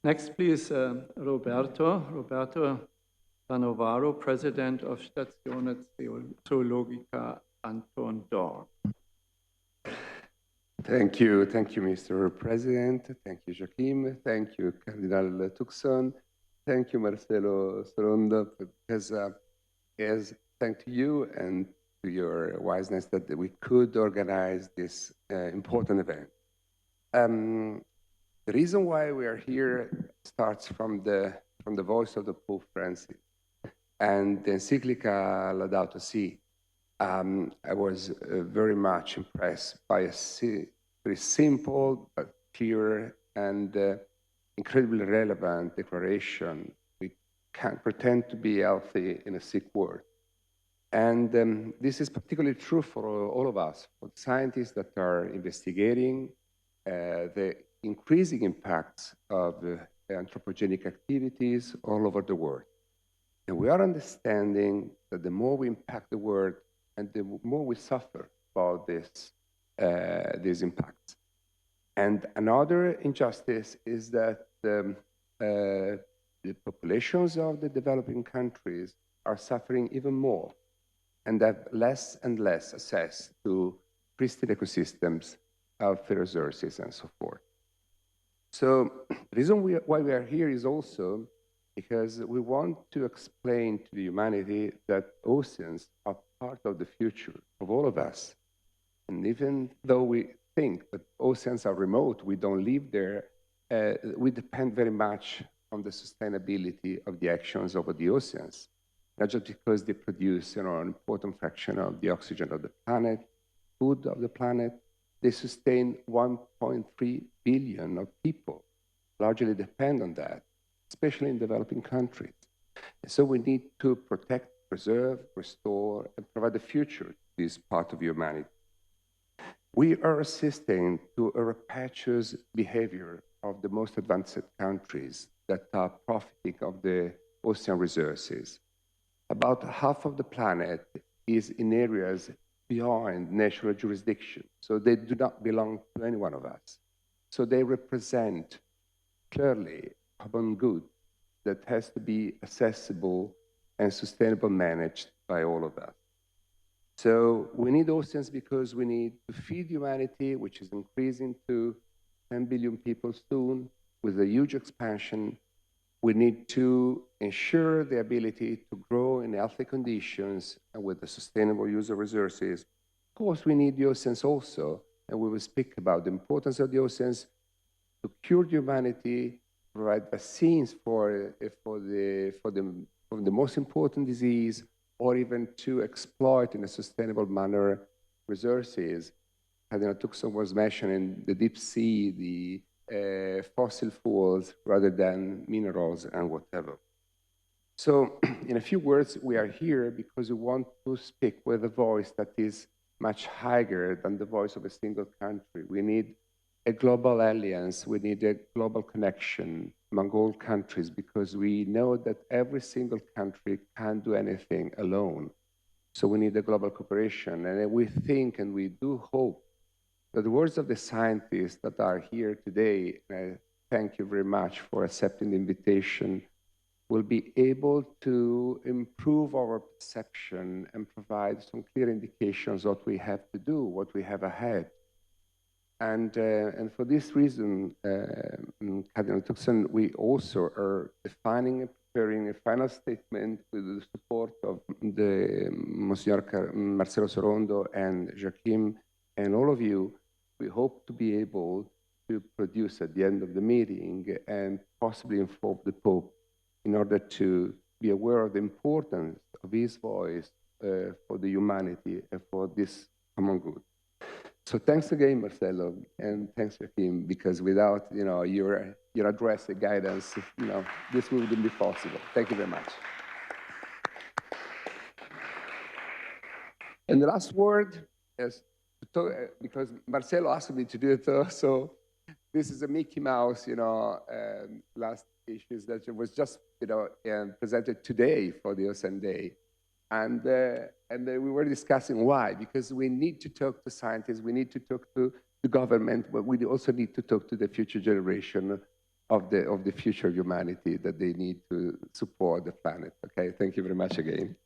Next, please, Roberto Danovaro, President of Stazione Zoologica Anton Dorn. Thank you, Mr. President. Thank you, Joachim. Thank you, Cardinal Tucson. Thank you, Marcelo Sorondo, because thanks to you and to your wiseness that we could organize this important event. The reason why we are here starts from the voice of the Pope Francis and the encyclica Laudato Si. I was very much impressed by a very simple but clear and incredibly relevant declaration. We can't pretend to be healthy in a sick world. And this is particularly true for all of us, for scientists that are investigating the increasing impacts of anthropogenic activities all over the world. And we are understanding that the more we impact the world and the more we suffer about these impacts. And another injustice is that the populations of the developing countries are suffering even more and have less and less access to pristine ecosystems, healthy resources, and so forth. So the reason why we are here is also because we want to explain to the humanity that oceans are part of the future of all of us. And even though we think that oceans are remote, we don't live there, we depend very much on the sustainability of the actions of the oceans, not just because they produce an important fraction of the oxygen of the planet, food of the planet. They sustain 1.3 billion of people, largely depend on that, especially in developing countries. And so we need to protect, preserve, restore, and provide a future to this part of humanity. We are assisting to a rapacious behavior of the most advanced countries that are profiting of the ocean resources. About half of the planet is in areas beyond natural jurisdiction, so they do not belong to any one of us. So they represent clearly common good that has to be accessible and sustainable managed by all of us. So we need oceans because we need to feed humanity, which is increasing to 10 billion people soon with a huge expansion. We need to ensure the ability to grow in healthy conditions and with the sustainable use of resources. Of course, we need the oceans also, and we will speak about the importance of the oceans to cure humanity, provide vaccines for the most important disease, or even to exploit in a sustainable manner resources. Cardinal Tucson was mentioning the deep sea, the fossil fuels rather than minerals and whatever. So in a few words, we are here because we want to speak with a voice that is much higher than the voice of a single country. We need a global alliance. We need a global connection among all countries because we know that every single country can't do anything alone. So we need a global cooperation. And we think and we do hope that the words of the scientists that are here today, and I thank you very much for accepting the invitation, will be able to improve our perception and provide some clear indications what we have to do, what we have ahead. And for this reason, Cardinal Tucson, we also are defining and preparing a final statement with the support of the Monsignor Marcelo Sorondo and Joachim and all of you. We hope to be able to produce at the end of the meeting and possibly inform the Pope in order to be aware of the importance of his voice for the humanity and for this common good. So thanks again, Marcelo, and thanks, Joachim, because without your address and guidance, this wouldn't be possible. Thank you very much. And the last word is because Marcelo asked me to do it, so this is a Mickey Mouse, last issues that was just, presented today for the Ocean Day. And we were discussing why, because we need to talk to scientists, we need to talk to the government, but we also need to talk to the future generation of the future of humanity that they need to support the planet. Okay, thank you very much again.